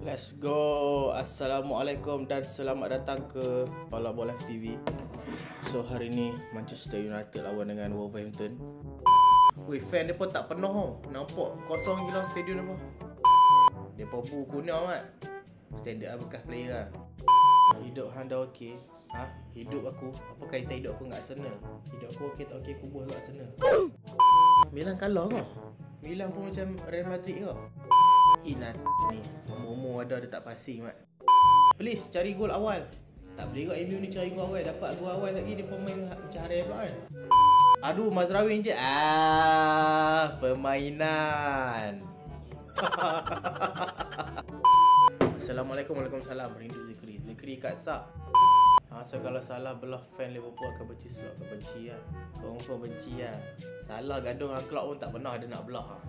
Let's go. Assalamualaikum dan selamat datang ke Bola Bola TV. So hari ni Manchester United lawan dengan Wolverhampton. Weh, fan dia pun tak penuh tau. Nampak kosong gila stadium dia pun. Dia pun kunyah mat. Standard lah bekas player lah. Hidup anda okey? Ha? Hidup aku? Apa kaitan hidup aku dengan Arsenal? Hidup aku okey tak okey, aku buat dengan Arsenal. Milan kalah ke? Milan pun macam Real Madrid ke? Inat ni Momo ada dia tak passing mat. Please cari gol awal. Tak boleh kot MU ni cari gol awal. Dapat gol awal lagi dia pemain macam hari pula kan. Aduh, Mazraoui je. Permainan. Assalamualaikum, waalaikumsalam. Rindu Zikri. Zikri kat Sak. So kalau salah belah fan Liverpool akan benci slot. Akan benci lah. Confirm benci lah. Salah gaduh dengan Klopp pun tak pernah dia nak belah lah.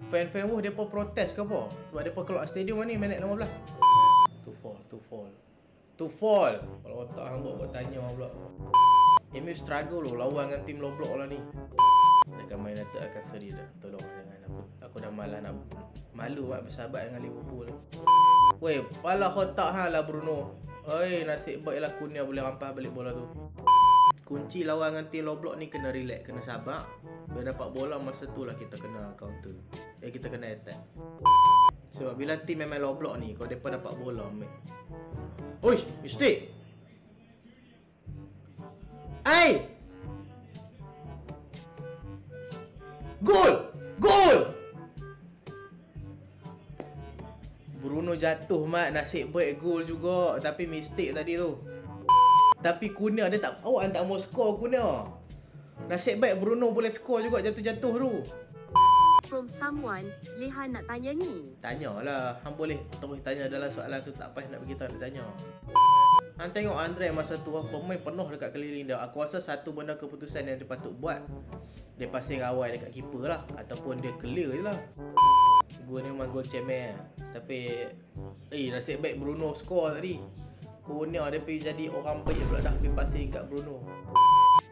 Fan-fan dia pun protes ke apa? Sebab dia pun keluar stadium ni minit 15. To fall. Kalau otak hang buat tanya orang pula. MU struggle loh lawan dengan tim low block lah ni. Dekat Man United akan seri dah. Tolong jangan aku dah malas nak malu buat bersahabat dengan Liverpool. Weh, pala otak hang lah Bruno. Oi, nasib baiklah Kunia boleh rampas balik bola tu. Kunci lawan dengan tim low block ni kena relax, kena sabar. Bila dapat bola masa tu lah kita kena counter. Kita kena attack. Sebab bila tim memang low block ni, kalau mereka dapat bola Uish, mistake. Ai! Gol! Bruno jatuh mat, nasib baik gol juga. Tapi mistake tadi tu. Tapi Kunia dia tak, awak tak mau skor Kunia. Nasib baik Bruno boleh skor juga jatuh-jatuh tu. From someone, Lehan nak tanya ni. Tanyalah, hang boleh terus tanya dalam soalan tu, tak payah nak beritahu nak tanya. Hang tengok Andre masa tu pemain penuh dekat keliling dia. Aku rasa satu benda keputusan yang dia patut buat, dia passing awal dekat keeper lah, ataupun dia clear je lah. Gol ni memang gol cemen lah. Tapi nasib baik Bruno skor tadi. Kunia dia pergi jadi orang baik pula dah pergi passing kat Bruno.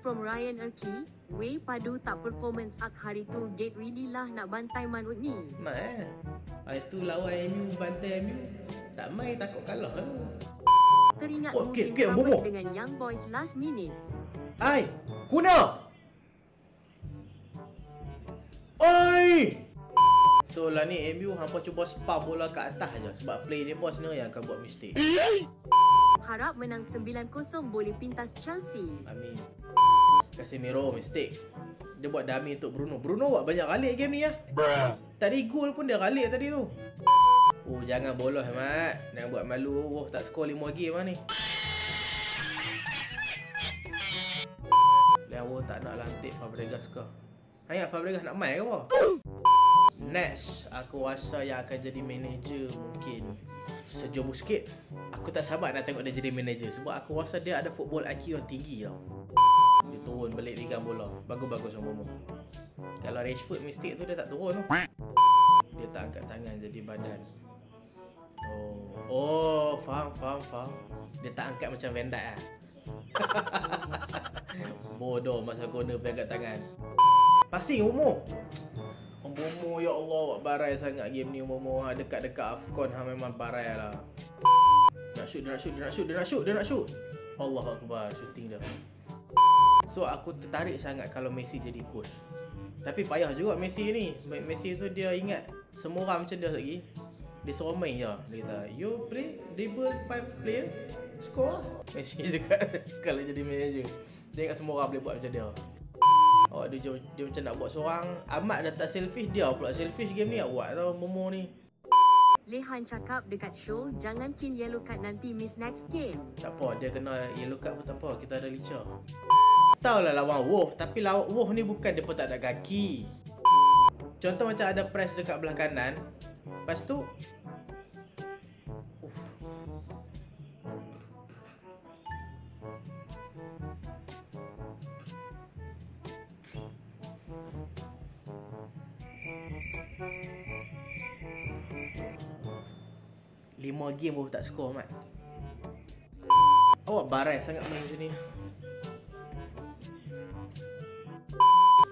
From Ryan Erki, Wei padu tak performance ak hari tu, get ready lah nak bantai Manut ni. Mat itu lawan MU, bantai MU. Tak main takut kalah tu. Teringat Okay, mungkin Momo. dengan Young Boys last minute. Ai, Kunia. Oi! So lah ni MU hampa cuba spam bola kat atas je. Sebab play dia pun sebenarnya yang akan buat mistake. Harap menang 9-0 boleh pintas Chelsea. Amin. Casemiro mistake. Dia buat dummy untuk Bruno. Bruno buat banyak kali game ni lah. Tadi gol pun dia kali tadi tu. Oh, jangan bolos mat. Jangan buat malu. Oh, tak skor 5 game lah ni. Lewo tak nak lantik Fabregas ke? Ingat Fabregas nak main ke apa? Next, aku rasa yang akan jadi manager mungkin Sergio Busquets. Aku tak sabar nak tengok dia jadi manager sebab aku rasa dia ada football IQ yang tinggi tau. Dia turun balik pegang bola. Bagus-bagus sama Momo. Kalau Rashford mistake tu dia tak turun tu. Dia tak angkat tangan jadi badan. Oh, faham. Dia tak angkat macam Van Dijk lah. Bodoh masa corner pergi angkat tangan. Passing Momo. Momo, ya Allah, awak barai sangat game ni Momo. Dekat-dekat AFCON memang barai lah. Dia nak shoot. Allahu Akbar, shooting dia. So aku tertarik sangat kalau Messi jadi coach. Tapi payah juga Messi ni. Messi tu dia ingat semua orang macam dia lagi. Dia suruh main je. Dia kata, you play, dribble 5 player, score. Messi cakap kalau jadi manager. Dia ingat semua orang boleh buat macam dia. Dia macam nak buat seorang. Ahmad dah tak selfish, dia pula selfish game ni awak tau Momo ni. Lehan cakap dekat show, jangan kin yellow card nanti miss next game. Tak apa, dia kena yellow card pun tak apa, kita ada lica. Tahu lah lawan Wolf, tapi lawan Wolf ni bukan dia pun tak ada kaki. Contoh macam ada press dekat belah kanan, lepas tu lima game baru tak skor mat. Awak barai sangat main macam ni.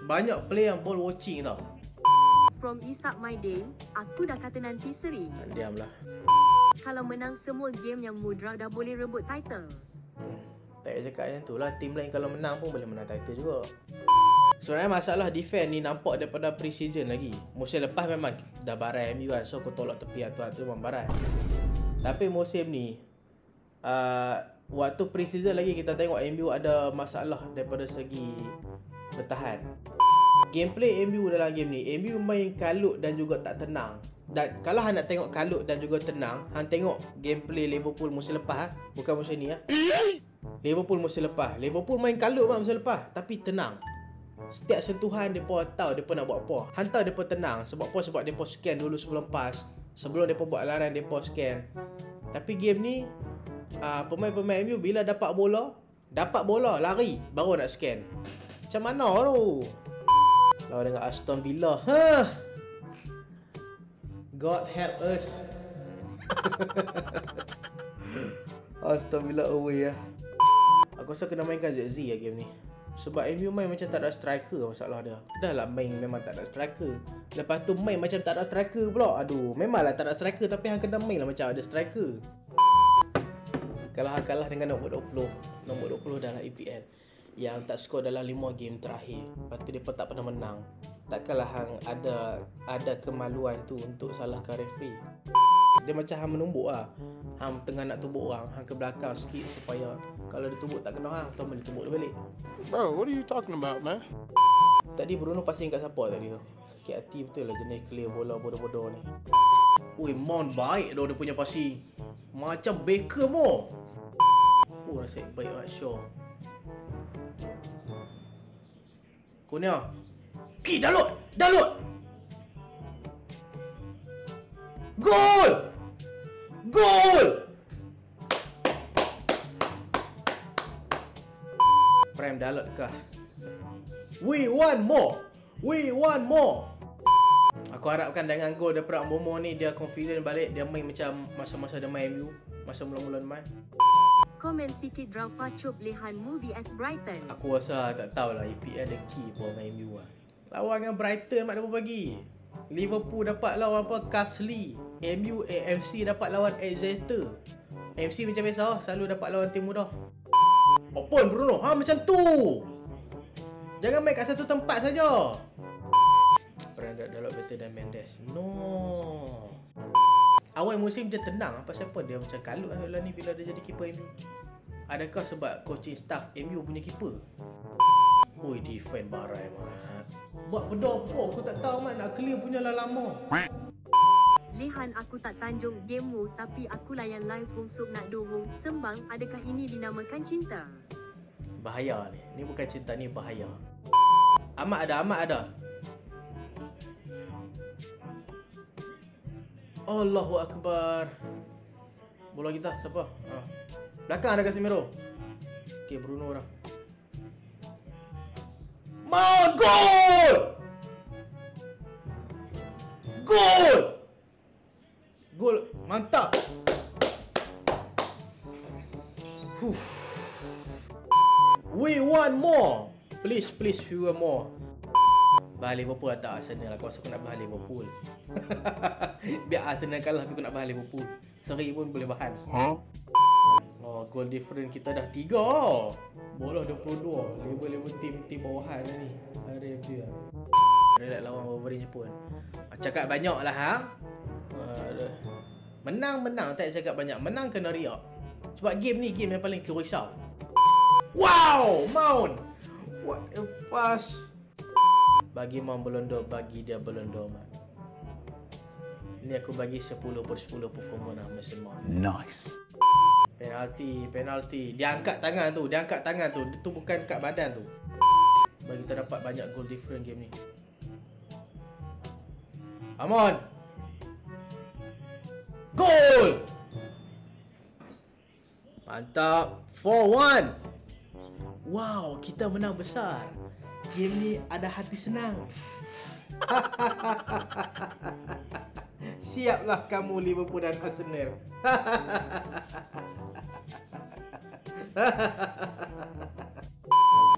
Banyak play yang ball watching tau. from Isak My Day, aku dah kata nanti seri. Diamlah. Kalau menang semua game yang Mudra dah boleh rebut title. Tak payah cakap macam tu lah. Team lain kalau menang pun boleh menang title juga. Sebenarnya masalah defense ni nampak daripada pre-season lagi. Musim lepas memang dah barai MU kan. So aku tolak tepi tu memang barai. Tapi musim ni waktu pre-season lagi kita tengok MU ada masalah daripada segi bertahan. Gameplay MU dalam game ni, MU main kalut dan juga tak tenang. Dan kalau hang nak tengok kalut dan juga tenang, hang tengok gameplay Liverpool musim lepas bukan musim ni Liverpool musim lepas. Liverpool main kalut musim lepas tapi tenang. Setiap sentuhan depa tahu depa nak buat apa. Hantar depa tenang sebab apa? Sebab depa scan dulu sebelum pass. Sebelum depa buat larian depa scan. Tapi game ni pemain-pemain MU bila dapat bola lari baru nak scan. Macam mana tu? Lawan dengan Aston Villa. God help us. Aston Villa away . Aku rasa kena mainkan ZZ game ni. Sebab MU main macam tak ada striker masalah dia. Dah lah main memang tak ada striker. Lepas tu main macam tak ada striker pula. Aduh, memanglah tak ada striker tapi hang kena main lah macam ada striker. Kalau hang kalah dengan nombor 20 dalam EPL yang tak skor dalam 5 game terakhir. Lepas tu mereka tak pernah menang. Takkanlah hang ada kemaluan tu untuk salahkan referee. Dia macam hang menumbuk lah. Hang tengah nak tumbuk orang, hang ke belakang sikit supaya kalau dia tumbuk tak kena hang, tu boleh tumbuk dia balik. Bro, what are you talking about, man? Tadi Bruno passing kat siapa tadi tu? Sakit hati betul lah jenis clear bola bodoh-bodoh ni. Ui, Mount baik dah dia punya passing. Macam Beckham oh. Nasib baik Mat Shaw. Kurnia. Ki, Dalot! Gol! Prime Dalot kah? We want more! Aku harapkan dengan gol daripada Mbeumo ni dia confident balik, dia main macam masa-masa dia main MU, masa mula-mula main. Komen sikit drama Cup Lehanmu vs Brighton. Aku rasa tak tahulah EPL ada key pun dengan MU lah. Lawan dengan Brighton mak dia bagi. Liverpool dapat lawan apa? Castle. MU AFC dapat lawan Exeter. FC macam biasa selalu dapat lawan tim mudah. Open Bruno. Macam tu. Jangan main kat satu tempat saja. Brandon Dalot better than Mendes. No. Awal musim dia tenang. Apa siapa dia macam kalut lah ni bila dia jadi keeper MU. Adakah sebab coaching staff MU punya keeper? Oi, defend barai mat. Buat benda apa? Aku tak tahu mat. Nak clear punya lah lama. Lehan aku tak tanjung gamemu tapi aku layan live Wungsuk nak dohong sembang. Adakah ini dinamakan cinta? Bahaya ni. Ni bukan cinta, ni bahaya. Amat ada. Allahu Akbar. Bola kita siapa? Belakang ada Casemiro. Okey, Bruno orang. Gol! Mantap. We want more. Please, we want more. Bahas Liverpool tak Arsenal. Aku rasa aku nak bahas Liverpool. Biar Arsenal kalah tapi aku nak bahas Liverpool. Seri pun boleh bahan. Oh, goal different kita dah 3. Bola 22. Level tim bawahan ni. Ada MU lah. Relax lawan Wolverine pun. Cakap banyak lah hang. Menang tak cakap banyak. Menang kena riak. Sebab game ni game yang paling risau. Wow, Mount. What a pass. Bagi Mount Belondo, bagi dia Belondo man. Ini aku bagi 10/10 performa lah Mason Mount. Nice. Penalti. Dia angkat tangan tu. Itu bukan kat badan tu. Bagi kita dapat banyak goal different game ni. Come on. Goal! Mantap. 4-1. Wow, kita menang besar. Game ni ada hati senang. Siaplah kamu Liverpool dan Arsenal.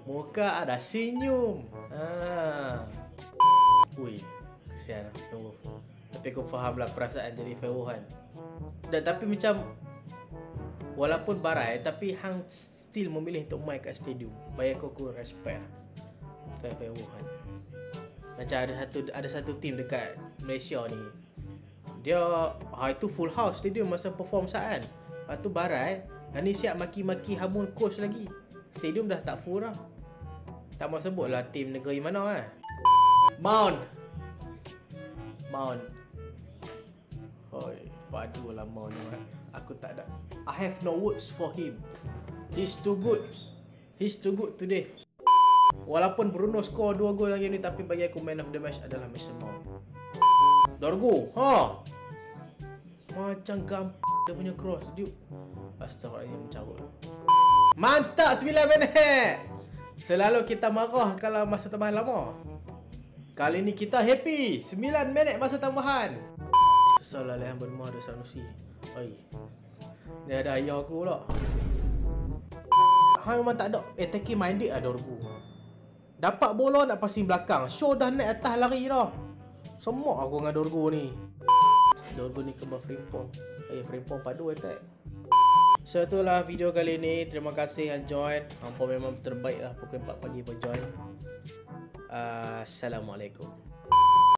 Muka ada senyum. Ui, kesian Fairwolf. Tapi aku faham lah perasaan jadi Fairwolf kan. Dan tapi macam walaupun barai tapi hang still memilih untuk main kat stadium. Bagi aku respect lah Fairwolf kan. Macam ada satu team dekat Malaysia ni. Dia itu full house stadium masa perform saat kan. Lepas tu barai dan ni siap maki-maki hamun coach lagi. Stadium dah tak full dah. Tak mau sebut lah team negeri mana kan. Mount. Hoi, padu lah Mount ni kan. Aku tak ada. I have no words for him. He's too good today. Walaupun Bruno score 2 gol lagi ni, tapi bagi aku man of the match adalah Mason Mount. Dorgo. Macam dia punya cross. Astaghfirullahaladzim, mencarut. Mantap 9 minit. Selalu kita marah kalau masa tambahan lama. Kali ni kita happy. 9 minit masa tambahan. Salah lah yang bermah ada Sanusi. Oi. Dia ada ayah aku pula. Hang memang tak ada attacking minded lah Dorgo. Dapat bola nak passing belakang. Show dah naik atas lari dah. Semua aku dengan Dorgo ni. Dorgo ni kembar Frimpong. Frimpong padu attack. So itulah video kali ni. Terima kasih yang join. Hampa memang terbaik lah. Pukul 4 pagi pun join. Assalamualaikum.